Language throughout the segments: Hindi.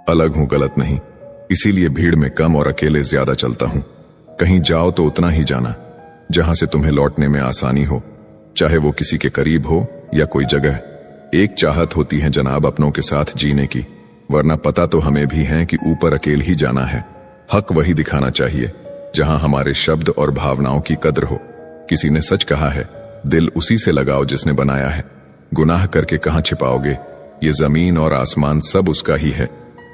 अलग हूं, गलत नहीं। इसीलिए भीड़ में कम और अकेले ज्यादा चलता हूं। कहीं जाओ तो उतना ही जाना जहां से तुम्हें लौटने में आसानी हो, चाहे वो किसी के करीब हो या कोई जगह। एक चाहत होती है जनाब अपनों के साथ जीने की, वरना पता तो हमें भी है कि ऊपर अकेले ही जाना है। हक वही दिखाना चाहिए जहां हमारे शब्द और भावनाओं की कद्र हो। किसी ने सच कहा है, दिल उसी से लगाओ जिसने बनाया है। गुनाह करके कहां छिपाओगे, ये जमीन और आसमान सब उसका ही है।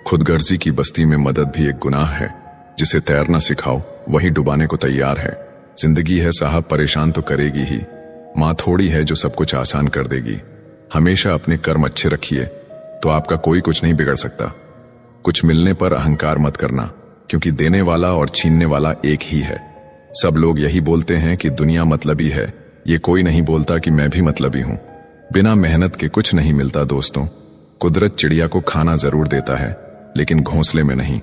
खुदगर्जी की बस्ती में मदद भी एक गुनाह है। जिसे तैरना सिखाओ वही डुबाने को तैयार है। जिंदगी है साहब, परेशान तो करेगी ही। माँ थोड़ी है जो सब कुछ आसान कर देगी। हमेशा अपने कर्म अच्छे रखिए तो आपका कोई कुछ नहीं बिगड़ सकता। कुछ मिलने पर अहंकार मत करना, क्योंकि देने वाला और छीनने वाला एक ही है। सब लोग यही बोलते हैं कि दुनिया मतलबी है, ये कोई नहीं बोलता कि मैं भी मतलबी हूं। बिना मेहनत के कुछ नहीं मिलता दोस्तों। कुदरत चिड़िया को खाना जरूर देता है, लेकिन घोंसले में नहीं।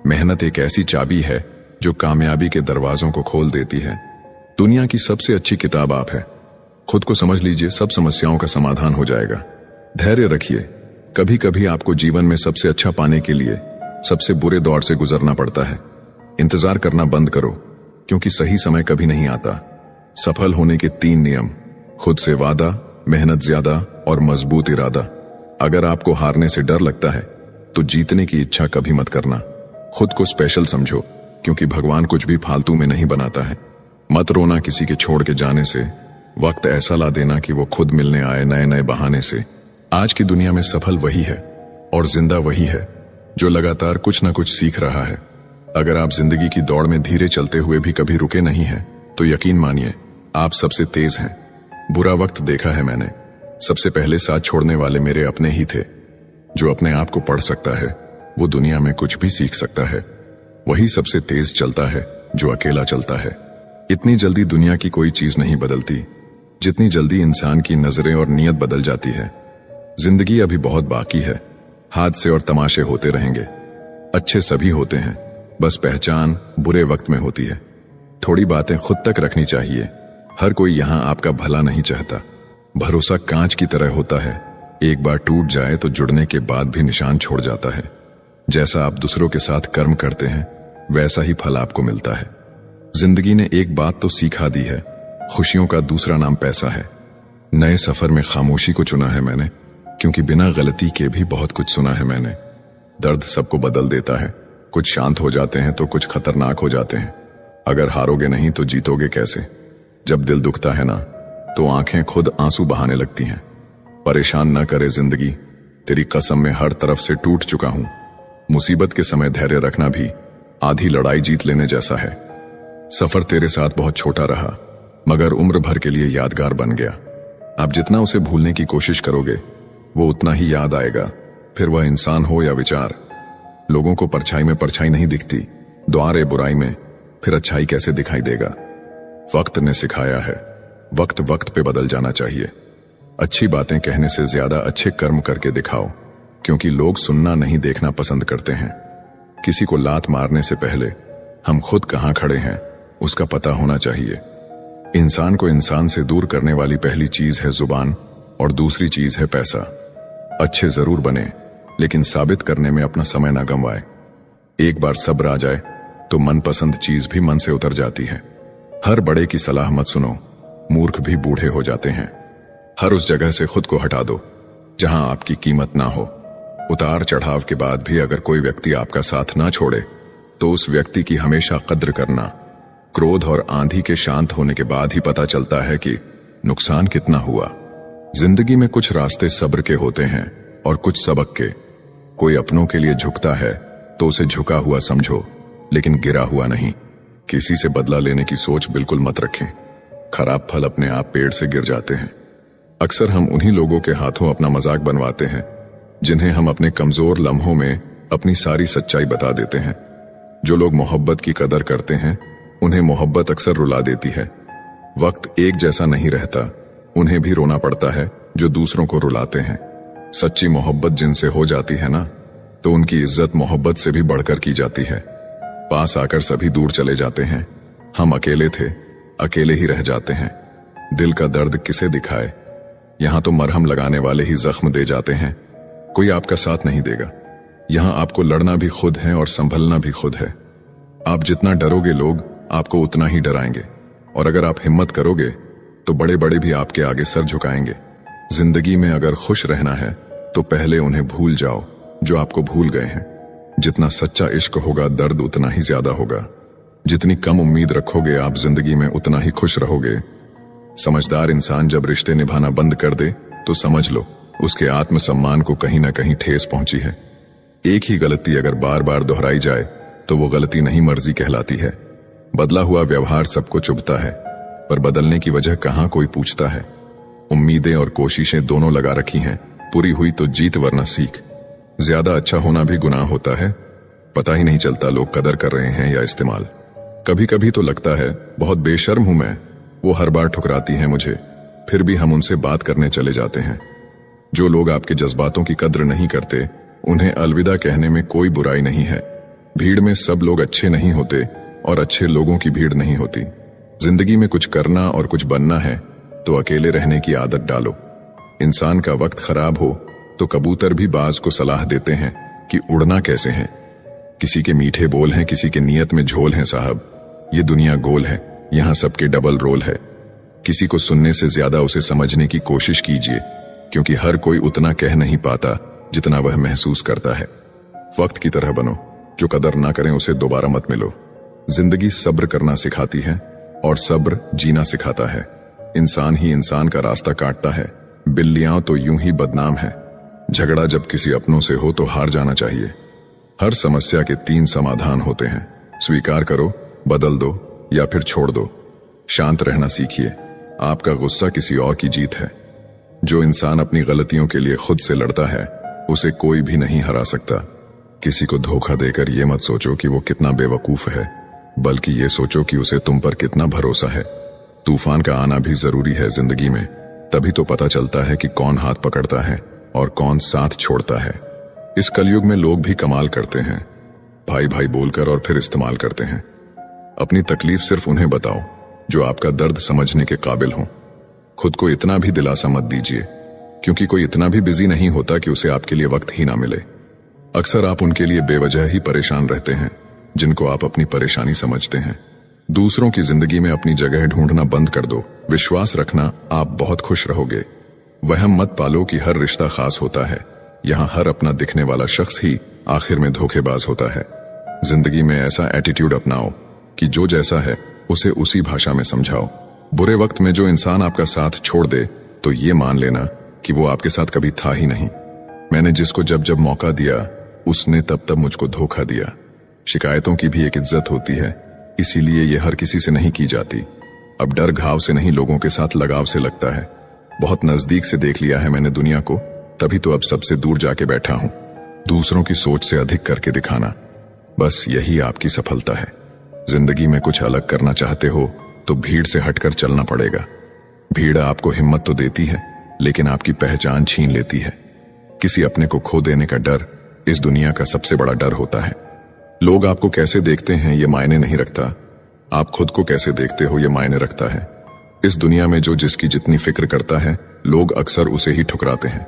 मेहनत एक ऐसी चाबी है जो कामयाबी के दरवाजों को खोल देती है। दुनिया की सबसे अच्छी किताब आप है। खुद को समझ लीजिए, सब समस्याओं का समाधान हो जाएगा। धैर्य रखिए। कभी कभी आपको जीवन में सबसे अच्छा पाने के लिए सबसे बुरे दौर से गुजरना पड़ता है। इंतजार करना बंद करो, क्योंकि सही समय कभी नहीं आता। सफल होने के 3 नियम: खुद से वादा, मेहनत ज्यादा और मजबूत इरादा। अगर आपको हारने से डर लगता है तो जीतने की इच्छा कभी मत करना। खुद को स्पेशल समझो, क्योंकि भगवान कुछ भी फालतू में नहीं बनाता है। मत रोना किसी के छोड़ के जाने से। वक्त ऐसा ला देना कि वो खुद मिलने आए नए नए बहाने से। आज की दुनिया में सफल वही है और जिंदा वही है जो लगातार कुछ ना कुछ सीख रहा है। अगर आप जिंदगी की दौड़ में धीरे चलते हुए भी कभी रुके नहीं हैं, तो यकीन मानिए आप सबसे तेज हैं। बुरा वक्त देखा है मैंने। सबसे पहले साथ छोड़ने वाले मेरे अपने ही थे। जो अपने आप को पढ़ सकता है वो दुनिया में कुछ भी सीख सकता है। वही सबसे तेज चलता है जो अकेला चलता है। इतनी जल्दी दुनिया की कोई चीज नहीं बदलती जितनी जल्दी इंसान की नजरें और नीयत बदल जाती है। जिंदगी अभी बहुत बाकी है। हादसे और तमाशे होते रहेंगे। अच्छे सभी होते हैं, बस पहचान बुरे वक्त में होती है। थोड़ी बातें खुद तक रखनी चाहिए। हर कोई यहां आपका भला नहीं चाहता। भरोसा कांच की तरह होता है, एक बार टूट जाए तो जुड़ने के बाद भी निशान छोड़ जाता है। जैसा आप दूसरों के साथ कर्म करते हैं वैसा ही फल आपको मिलता है। जिंदगी ने एक बात तो सिखा दी है, खुशियों का दूसरा नाम पैसा है। नए सफर में खामोशी को चुना है मैंने, क्योंकि बिना गलती के भी बहुत कुछ सुना है मैंने। दर्द सबको बदल देता है, कुछ शांत हो जाते हैं तो कुछ खतरनाक हो जाते हैं। अगर हारोगे नहीं तो जीतोगे कैसे? जब दिल दुखता है ना तो आंखें खुद आंसू बहाने लगती हैं। परेशान न करे जिंदगी, तेरी कसम में हर तरफ से टूट चुका हूं। मुसीबत के समय धैर्य रखना भी आधी लड़ाई जीत लेने जैसा है। सफर तेरे साथ बहुत छोटा रहा, मगर उम्र भर के लिए यादगार बन गया। आप जितना उसे भूलने की कोशिश करोगे वो उतना ही याद आएगा, फिर वह इंसान हो या विचार। लोगों को परछाई में परछाई नहीं दिखती, द्वारे बुराई में फिर अच्छाई कैसे दिखाई देगा? वक्त ने सिखाया है, वक्त वक्त पे बदल जाना चाहिए। अच्छी बातें कहने से ज्यादा अच्छे कर्म करके दिखाओ, क्योंकि लोग सुनना नहीं देखना पसंद करते हैं। किसी को लात मारने से पहले हम खुद कहां खड़े हैं उसका पता होना चाहिए। इंसान को इंसान से दूर करने वाली पहली चीज है जुबान और दूसरी चीज है पैसा। अच्छे जरूर बने, लेकिन साबित करने में अपना समय ना गंवाए। एक बार सब्र आ जाए तो मनपसंद चीज भी मन से उतर जाती है। हर बड़े की सलाह मत सुनो, मूर्ख भी बूढ़े हो जाते हैं। हर उस जगह से खुद को हटा दो जहां आपकी कीमत ना हो। उतार चढ़ाव के बाद भी अगर कोई व्यक्ति आपका साथ ना छोड़े तो उस व्यक्ति की हमेशा कद्र करना। क्रोध और आंधी के शांत होने के बाद ही पता चलता है कि नुकसान कितना हुआ। जिंदगी में कुछ रास्ते सब्र के होते हैं और कुछ सबक के। कोई अपनों के लिए झुकता है तो उसे झुका हुआ समझो, लेकिन गिरा हुआ नहीं। किसी से बदला लेने की सोच बिल्कुल मत रखें। खराब फल अपने आप पेड़ से गिर जाते हैं। अक्सर हम उन्हीं लोगों के हाथों अपना मजाक बनवाते हैं जिन्हें हम अपने कमजोर लम्हों में अपनी सारी सच्चाई बता देते हैं। जो लोग मोहब्बत की कदर करते हैं उन्हें मोहब्बत अक्सर रुला देती है। वक्त एक जैसा नहीं रहता, उन्हें भी रोना पड़ता है जो दूसरों को रुलाते हैं। सच्ची मोहब्बत जिनसे हो जाती है ना, तो उनकी इज्जत मोहब्बत से भी बढ़कर की जाती है। पास आकर सभी दूर चले जाते हैं। हम अकेले थे, अकेले ही रह जाते हैं। दिल का दर्द किसे दिखाए? यहां तो मरहम लगाने वाले ही जख्म दे जाते हैं। कोई आपका साथ नहीं देगा। यहां आपको लड़ना भी खुद है और संभलना भी खुद है। आप जितना डरोगे लोग आपको उतना ही डराएंगे, और अगर आप हिम्मत करोगे तो बड़े बड़े भी आपके आगे सर झुकाएंगे। जिंदगी में अगर खुश रहना है तो पहले उन्हें भूल जाओ जो आपको भूल गए हैं। जितना सच्चा इश्क होगा दर्द उतना ही ज्यादा होगा। जितनी कम उम्मीद रखोगे आप जिंदगी में उतना ही खुश रहोगे। समझदार इंसान जब रिश्ते निभाना बंद कर दे तो समझ लो उसके आत्मसम्मान को कहीं ना कहीं ठेस पहुंची है। एक ही गलती अगर बार बार दोहराई जाए तो वो गलती नहीं मर्जी कहलाती है। बदला हुआ व्यवहार सबको चुभता है, पर बदलने की वजह कहां कोई पूछता है। उम्मीदें और कोशिशें दोनों लगा रखी हैं, पूरी हुई तो जीत वरना सीख। ज्यादा अच्छा होना भी गुनाह होता है, पता ही नहीं चलता लोग कदर कर रहे हैं या इस्तेमाल। कभी कभी तो लगता है बहुत बेशर्म हूं मैं, वो हर बार ठुकराती हैं मुझे, फिर भी हम उनसे बात करने चले जाते हैं। जो लोग आपके जज्बातों की कद्र नहीं करते उन्हें अलविदा कहने में कोई बुराई नहीं है। भीड़ में सब लोग अच्छे नहीं होते और अच्छे लोगों की भीड़ नहीं होती। जिंदगी में कुछ करना और कुछ बनना है तो अकेले रहने की आदत डालो। इंसान का वक्त खराब हो तो कबूतर भी बाज को सलाह देते हैं कि उड़ना कैसे है। किसी के मीठे बोल हैं, किसी के नियत में झोल हैं साहब। ये दुनिया गोल है, यहां सबके डबल रोल है। किसी को सुनने से ज्यादा उसे समझने की कोशिश कीजिए, क्योंकि हर कोई उतना कह नहीं पाता जितना वह महसूस करता है। वक्त की तरह बनो, जो कदर ना करें उसे दोबारा मत मिलो। जिंदगी सब्र करना सिखाती है और सब्र जीना सिखाता है। इंसान ही इंसान का रास्ता काटता है, बिल्लियां तो यूं ही बदनाम है। झगड़ा जब किसी अपनों से हो तो हार जाना चाहिए। हर समस्या के 3 समाधान होते हैं, स्वीकार करो, बदल दो या फिर छोड़ दो। शांत रहना सीखिए, आपका गुस्सा किसी और की जीत है। जो इंसान अपनी गलतियों के लिए खुद से लड़ता है उसे कोई भी नहीं हरा सकता। किसी को धोखा देकर ये मत सोचो कि वो कितना बेवकूफ है, बल्कि ये सोचो कि उसे तुम पर कितना भरोसा है। तूफान का आना भी जरूरी है जिंदगी में, तभी तो पता चलता है कि कौन हाथ पकड़ता है और कौन साथ छोड़ता है। इस कलयुग में लोग भी कमाल करते हैं, भाई भाई बोलकर और फिर इस्तेमाल करते हैं। अपनी तकलीफ सिर्फ उन्हें बताओ जो आपका दर्द समझने के काबिल हो। खुद को इतना भी दिलासा मत दीजिए, क्योंकि कोई इतना भी बिजी नहीं होता कि उसे आपके लिए वक्त ही ना मिले। अक्सर आप उनके लिए बेवजह ही परेशान रहते हैं जिनको आप अपनी परेशानी समझते हैं। दूसरों की जिंदगी में अपनी जगह ढूंढना बंद कर दो। विश्वास रखना आप बहुत खुश रहोगे। वहम मत पालो कि हर रिश्ता खास होता है। यहाँ हर अपना दिखने वाला शख्स ही आखिर में धोखेबाज होता है। जिंदगी में ऐसा एटीट्यूड अपनाओ कि जो जैसा है उसे उसी भाषा में समझाओ। बुरे वक्त में जो इंसान आपका साथ छोड़ दे तो ये मान लेना कि वो आपके साथ कभी था ही नहीं। मैंने जिसको जब जब मौका दिया उसने तब तब मुझको धोखा दिया। शिकायतों की भी एक इज्जत होती है, इसीलिए ये हर किसी से नहीं की जाती। अब डर घाव से नहीं, लोगों के साथ लगाव से लगता है। बहुत नजदीक से देख लिया है मैंने दुनिया को, तभी तो अब सबसे दूर जाके बैठा हूं। दूसरों की सोच से अधिक करके दिखाना, बस यही आपकी सफलता है। जिंदगी में कुछ अलग करना चाहते हो तो भीड़ से हटकर चलना पड़ेगा। भीड़ आपको हिम्मत तो देती है, लेकिन आपकी पहचान छीन लेती है। किसी अपने को खो देने का डर इस दुनिया का सबसे बड़ा डर होता है। लोग आपको कैसे देखते हैं ये मायने नहीं रखता, आप खुद को कैसे देखते हो ये मायने रखता है। इस दुनिया में जो जिसकी जितनी फिक्र करता है लोग अक्सर उसे ही ठुकराते हैं।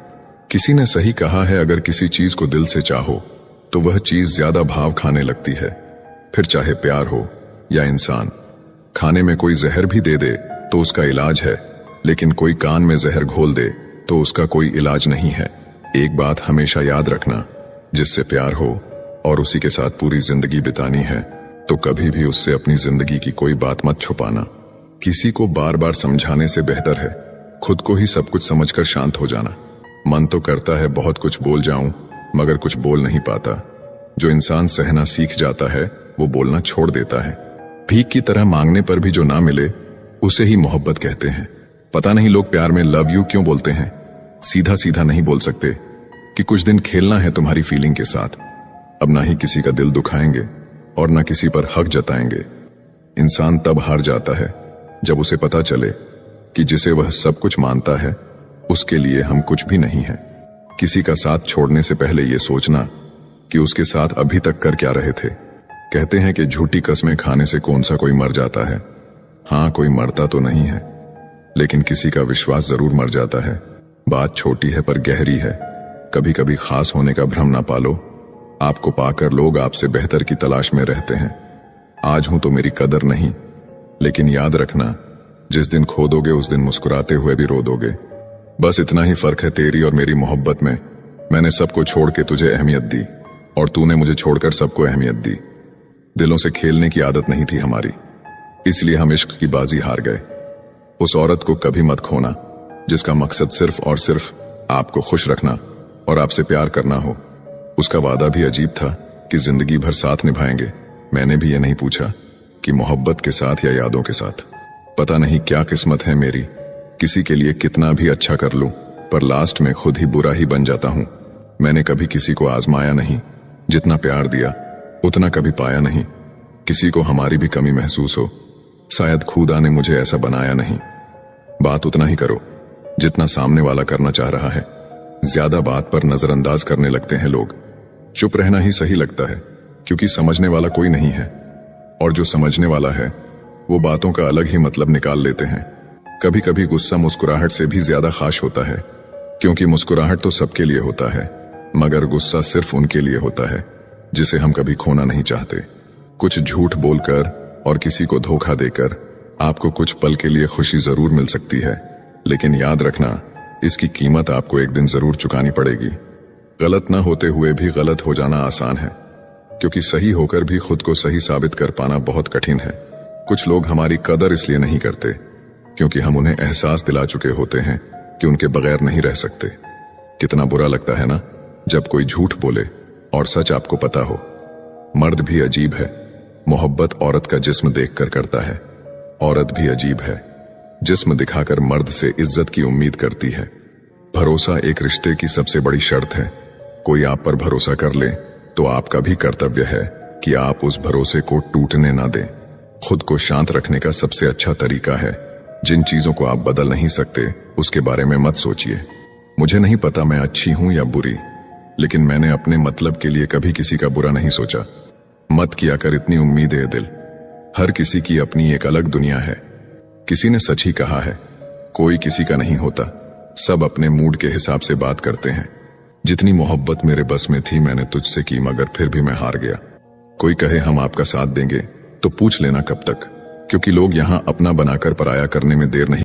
किसी ने सही कहा है, अगर किसी चीज को दिल से चाहो तो वह चीज ज्यादा भाव खाने लगती है, फिर चाहे प्यार हो या इंसान। खाने में कोई जहर भी दे दे तो उसका इलाज है, लेकिन कोई कान में जहर घोल दे तो उसका कोई इलाज नहीं है। एक बात हमेशा याद रखना, जिससे प्यार हो और उसी के साथ पूरी जिंदगी बितानी है तो कभी भी उससे अपनी जिंदगी की कोई बात मत छुपाना। किसी को बार बार समझाने से बेहतर है खुद को ही सब कुछ समझकर शांत हो जाना। मन तो करता है बहुत कुछ बोल जाऊं, मगर कुछ बोल नहीं पाता। जो इंसान सहना सीख जाता है वो बोलना छोड़ देता है। भीख की तरह मांगने पर भी जो ना मिले उसे ही मोहब्बत कहते हैं। पता नहीं लोग प्यार में लव यू क्यों बोलते हैं, सीधा सीधा नहीं बोल सकते कि कुछ दिन खेलना है तुम्हारी फीलिंग के साथ। अब ना ही किसी का दिल दुखाएंगे और ना किसी पर हक जताएंगे। इंसान तब हार जाता है जब उसे पता चले कि जिसे वह सब कुछ मानता है उसके लिए हम कुछ भी नहीं है। किसी का साथ छोड़ने से पहले यह सोचना कि उसके साथ अभी तक कर क्या रहे थे। कहते हैं कि झूठी कस्में खाने से कौन सा कोई मर जाता है। हाँ, कोई मरता तो नहीं है, लेकिन किसी का विश्वास जरूर मर जाता है। बात छोटी है पर गहरी है। कभी कभी खास होने का भ्रम ना पालो, आपको पाकर लोग आपसे बेहतर की तलाश में रहते हैं। आज हूं तो मेरी कदर नहीं, लेकिन याद रखना, जिस दिन खो दोगे उस दिन मुस्कुराते हुए भी रो दोगे। बस इतना ही फर्क है तेरी और मेरी मोहब्बत में। मैंने सबको छोड़ के तुझे अहमियत दी और तूने मुझे छोड़कर सबको अहमियत दी। दिलों से खेलने की आदत नहीं थी हमारी, इसलिए हम इश्क की बाजी हार गए। उस औरत को कभी मत खोना जिसका मकसद सिर्फ और सिर्फ आपको खुश रखना और आपसे प्यार करना हो। उसका वादा भी अजीब था कि जिंदगी भर साथ निभाएंगे। मैंने भी ये नहीं पूछा कि मोहब्बत के साथ या यादों के साथ। पता नहीं क्या किस्मत है मेरी, किसी के लिए कितना भी अच्छा कर लूं पर लास्ट में खुद ही बुरा ही बन जाता हूं। मैंने कभी किसी को आजमाया नहीं, जितना प्यार दिया उतना कभी पाया नहीं। किसी को हमारी भी कमी महसूस हो, शायद खुदा ने मुझे ऐसा बनाया नहीं। बात उतना ही करो जितना सामने वाला करना चाह रहा है। ज्यादा बात पर नजरअंदाज करने लगते हैं लोग। चुप रहना ही सही लगता है, क्योंकि समझने वाला कोई नहीं है, और जो समझने वाला है वो बातों का अलग ही मतलब निकाल लेते हैं। कभी कभी गुस्सा मुस्कुराहट से भी ज्यादा खास होता है, क्योंकि मुस्कुराहट तो सबके लिए होता है, मगर गुस्सा सिर्फ उनके लिए होता है जिसे हम कभी खोना नहीं चाहते। कुछ झूठ बोलकर और किसी को धोखा देकर आपको कुछ पल के लिए खुशी जरूर मिल सकती है, लेकिन याद रखना, इसकी कीमत आपको एक दिन जरूर चुकानी पड़ेगी। गलत न होते हुए भी गलत हो जाना आसान है, क्योंकि सही होकर भी खुद को सही साबित कर पाना बहुत कठिन है। कुछ लोग हमारी कदर इसलिए नहीं करते क्योंकि हम उन्हें एहसास दिला चुके होते हैं कि उनके बगैर नहीं रह सकते। कितना बुरा लगता है ना जब कोई झूठ बोले और सच आपको पता हो। मर्द भी अजीब है, मोहब्बत औरत का जिस्म देखकर करता है। औरत भी अजीब है, जिस्म दिखाकर मर्द से इज्जत की उम्मीद करती है। भरोसा एक रिश्ते की सबसे बड़ी शर्त है। कोई आप पर भरोसा कर ले तो आपका भी कर्तव्य है कि आप उस भरोसे को टूटने ना दें। खुद को शांत रखने का सबसे अच्छा तरीका है, जिन चीजों को आप बदल नहीं सकते उसके बारे में मत सोचिए। मुझे नहीं पता मैं अच्छी हूं या बुरी, लेकिन मैंने अपने मतलब के लिए कभी किसी का बुरा नहीं सोचा। मत किया कर इतनी उम्मीदें दिल। हर किसी की अपनी एक अलग दुनिया है। किसी ने सच ही कहा है, कोई किसी का नहीं होता, सब अपने मूड के हिसाब से बात करते हैं। जितनी मोहब्बत मेरे बस में थी मैंने तुझसे की, मगर फिर भी मैं हार गया। कोई कहे हम आपका साथ देंगे तो पूछ लेना कब तक, क्योंकि लोग यहां अपना बनाकर पराया करने में देर नहीं